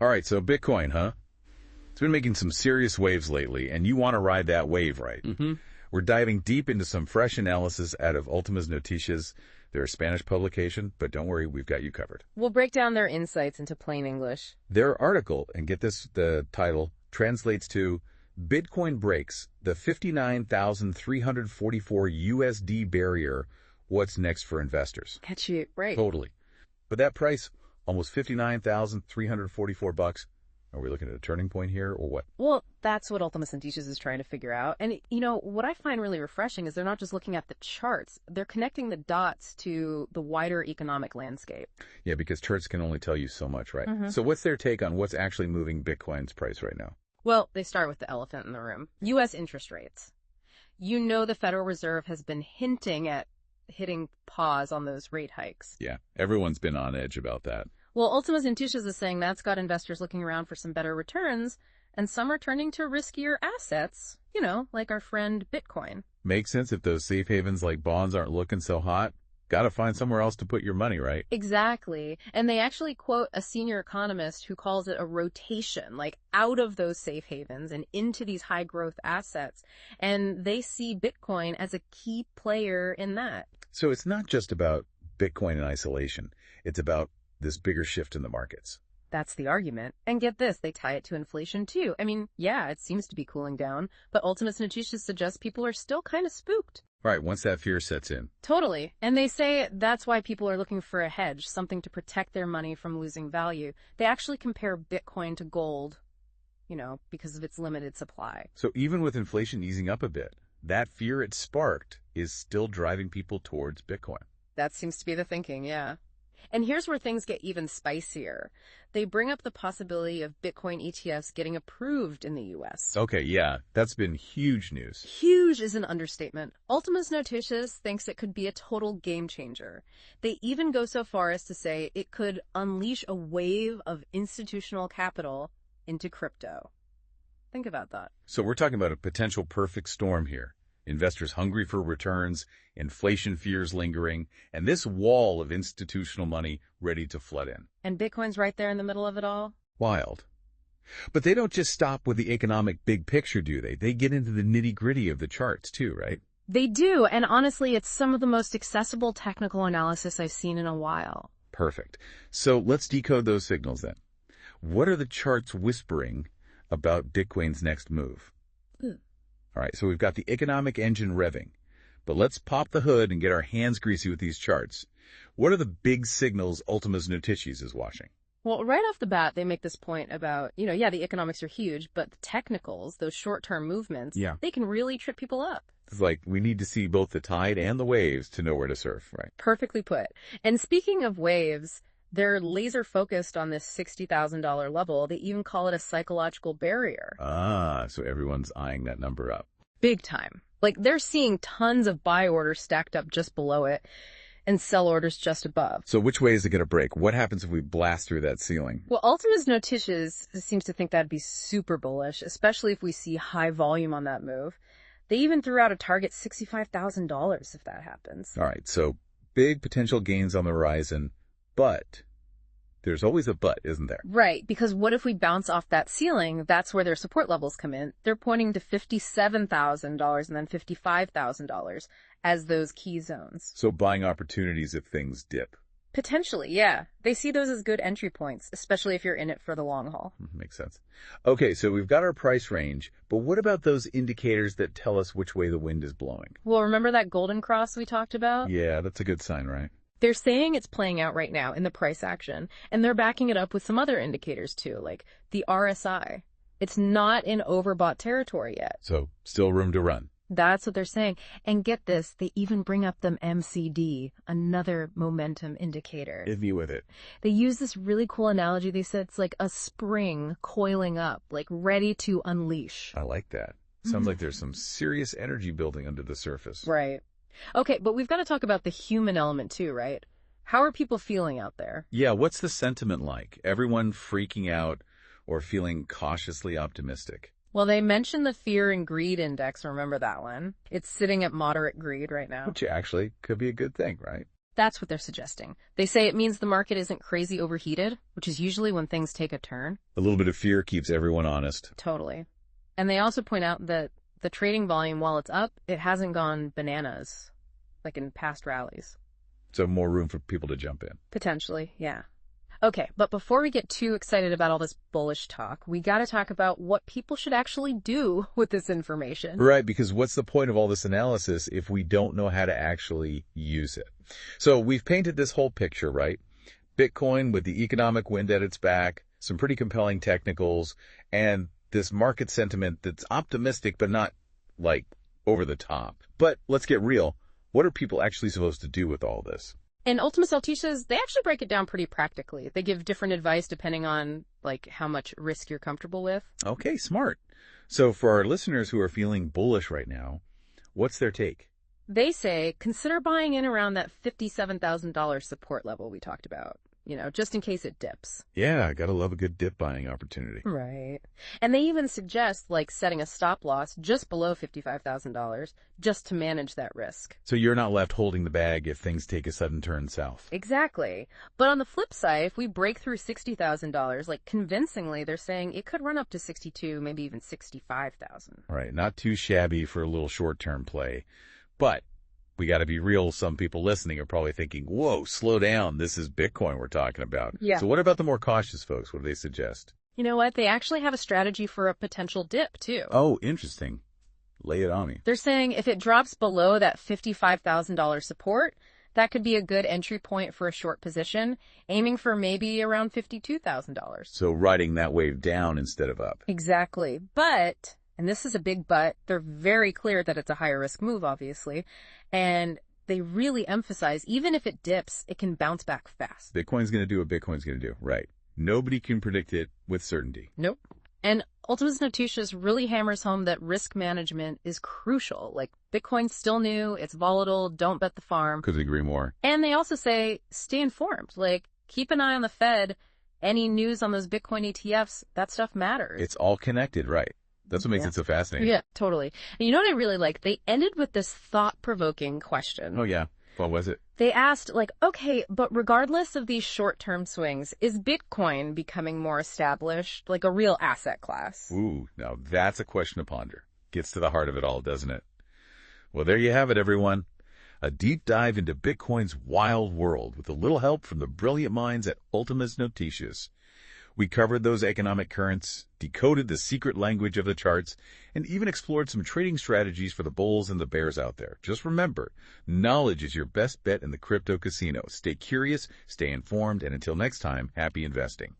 All right, so Bitcoin, huh? It's been making some serious waves lately, and you want to ride that wave, right? Mm-hmm. We're diving deep into some fresh analysis out of Ultimas Noticias. They're a Spanish publication, but don't worry, we've got you covered. We'll break down their insights into plain English. Their article, and get this, the title, translates to Bitcoin breaks the 59,344 USD barrier. What's next for investors? Catchy, right? Totally. But that price, almost 59,344 bucks. Are we looking at a turning point here or what? Well, that's what Ultimas Noticias is trying to figure out. And, what I find really refreshing is they're not just looking at the charts. They're connecting the dots to the wider economic landscape. Yeah, because charts can only tell you so much, right? Mm-hmm. So what's their take on what's actually moving Bitcoin's price right now? Well, they start with the elephant in the room. U.S. interest rates. The Federal Reserve has been hinting at hitting pause on those rate hikes. Yeah, everyone's been on edge about that. Well, Ultimas Noticias is saying that's got investors looking around for some better returns, and some are turning to riskier assets, like our friend Bitcoin. Makes sense if those safe havens like bonds aren't looking so hot. Got to find somewhere else to put your money, right? Exactly. And they actually quote a senior economist who calls it a rotation, like out of those safe havens and into these high growth assets. And they see Bitcoin as a key player in that. So it's not just about Bitcoin in isolation. It's about this bigger shift in the markets. That's the argument. And get this, they tie it to inflation too. I mean, yeah, it seems to be cooling down, but Ultimas Noticias suggests people are still kind of spooked. Right, once that fear sets in. Totally. And they say that's why people are looking for a hedge, something to protect their money from losing value. They actually compare Bitcoin to gold, because of its limited supply. So even with inflation easing up a bit, that fear it sparked is still driving people towards Bitcoin. That seems to be the thinking, yeah. And here's where things get even spicier. They bring up the possibility of Bitcoin ETFs getting approved in the U.S. Okay, yeah, that's been huge news. Huge is an understatement. Ultimas Noticias thinks it could be a total game changer. They even go so far as to say it could unleash a wave of institutional capital into crypto. Think about that. So we're talking about a potential perfect storm here. Investors hungry for returns, inflation fears lingering, and this wall of institutional money ready to flood in. And Bitcoin's right there in the middle of it all? Wild. But they don't just stop with the economic big picture, do they? They get into the nitty-gritty of the charts too, right? They do, and honestly, it's some of the most accessible technical analysis I've seen in a while. Perfect. So let's decode those signals then. What are the charts whispering about Bitcoin's next move? All right, so we've got the economic engine revving, but let's pop the hood and get our hands greasy with these charts. What are the big signals Ultimas Noticias is watching? Well, right off the bat, they make this point about, the economics are huge, but the technicals, those short-term movements, they can really trip people up. It's like we need to see both the tide and the waves to know where to surf, right? Perfectly put. And speaking of waves, they're laser focused on this $60,000 level. They even call it a psychological barrier. Ah, so everyone's eyeing that number up. Big time. Like they're seeing tons of buy orders stacked up just below it and sell orders just above. So which way is it going to break? What happens if we blast through that ceiling? Well, Ultimas Noticias seems to think that'd be super bullish, especially if we see high volume on that move. They even threw out a target $65,000 if that happens. All right, so big potential gains on the horizon. But there's always a but, isn't there? Right, because what if we bounce off that ceiling? That's where their support levels come in. They're pointing to $57,000 and then $55,000 as those key zones. So buying opportunities if things dip. Potentially, yeah. They see those as good entry points, especially if you're in it for the long haul. Makes sense. Okay, so we've got our price range, but what about those indicators that tell us which way the wind is blowing? Well, remember that golden cross we talked about? Yeah, that's a good sign, right? They're saying it's playing out right now in the price action, and they're backing it up with some other indicators too, like the RSI. It's not in overbought territory yet. So still room to run. That's what they're saying. And get this, they even bring up them MCD, another momentum indicator. Hit me with it. They use this really cool analogy. They said it's like a spring coiling up, like ready to unleash. I like that. Sounds like there's some serious energy building under the surface. Right. Okay, but we've got to talk about the human element too, right? How are people feeling out there? Yeah, what's the sentiment like? Everyone freaking out or feeling cautiously optimistic? Well, they mentioned the fear and greed index. Remember that one? It's sitting at moderate greed right now. Which actually could be a good thing, right? That's what they're suggesting. They say it means the market isn't crazy overheated, which is usually when things take a turn. A little bit of fear keeps everyone honest. Totally. And they also point out that the trading volume, while it's up, it hasn't gone bananas, like in past rallies. So more room for people to jump in. Potentially, yeah. Okay, but before we get too excited about all this bullish talk, we got to talk about what people should actually do with this information. Right, because what's the point of all this analysis if we don't know how to actually use it? So we've painted this whole picture, right? Bitcoin with the economic wind at its back, some pretty compelling technicals, and this market sentiment that's optimistic but not, like, over the top. But let's get real. What are people actually supposed to do with all this? And Ultimus Alticias, they actually break it down pretty practically. They give different advice depending on, like, how much risk you're comfortable with. Okay, smart. So for our listeners who are feeling bullish right now, what's their take? They say, consider buying in around that $57,000 support level we talked about, just in case it dips. Yeah, gotta love a good dip buying opportunity. Right. And they even suggest, like, setting a stop loss just below $55,000 just to manage that risk. So you're not left holding the bag if things take a sudden turn south. Exactly. But on the flip side, if we break through $60,000, like, convincingly, they're saying it could run up to 62, maybe even 65,000. Right, not too shabby for a little short-term play. But we got to be real. Some people listening are probably thinking, whoa, slow down. This is Bitcoin we're talking about. Yeah. So what about the more cautious folks? What do they suggest? You know what? They actually have a strategy for a potential dip, too. Oh, interesting. Lay it on me. They're saying if it drops below that $55,000 support, that could be a good entry point for a short position, aiming for maybe around $52,000. So riding that wave down instead of up. Exactly. But, and this is a big but, they're very clear that it's a higher risk move, obviously. And they really emphasize, even if it dips, it can bounce back fast. Bitcoin's going to do what Bitcoin's going to do. Right. Nobody can predict it with certainty. Nope. And Ultimus Notitius really hammers home that risk management is crucial. Like, Bitcoin's still new, it's volatile, don't bet the farm. Couldn't agree more. And they also say, stay informed. Like, keep an eye on the Fed. Any news on those Bitcoin ETFs, that stuff matters. It's all connected, right? That's what makes it so fascinating. Yeah, totally. And you know what I really like? They ended with this thought-provoking question. Oh, yeah. What was it? They asked, like, okay, but regardless of these short-term swings, is Bitcoin becoming more established, like a real asset class? Ooh, now that's a question to ponder. Gets to the heart of it all, doesn't it? Well, there you have it, everyone. A deep dive into Bitcoin's wild world with a little help from the brilliant minds at Ultimus Notitius. We covered those economic currents, decoded the secret language of the charts, and even explored some trading strategies for the bulls and the bears out there. Just remember, knowledge is your best bet in the crypto casino. Stay curious, stay informed, and until next time, happy investing.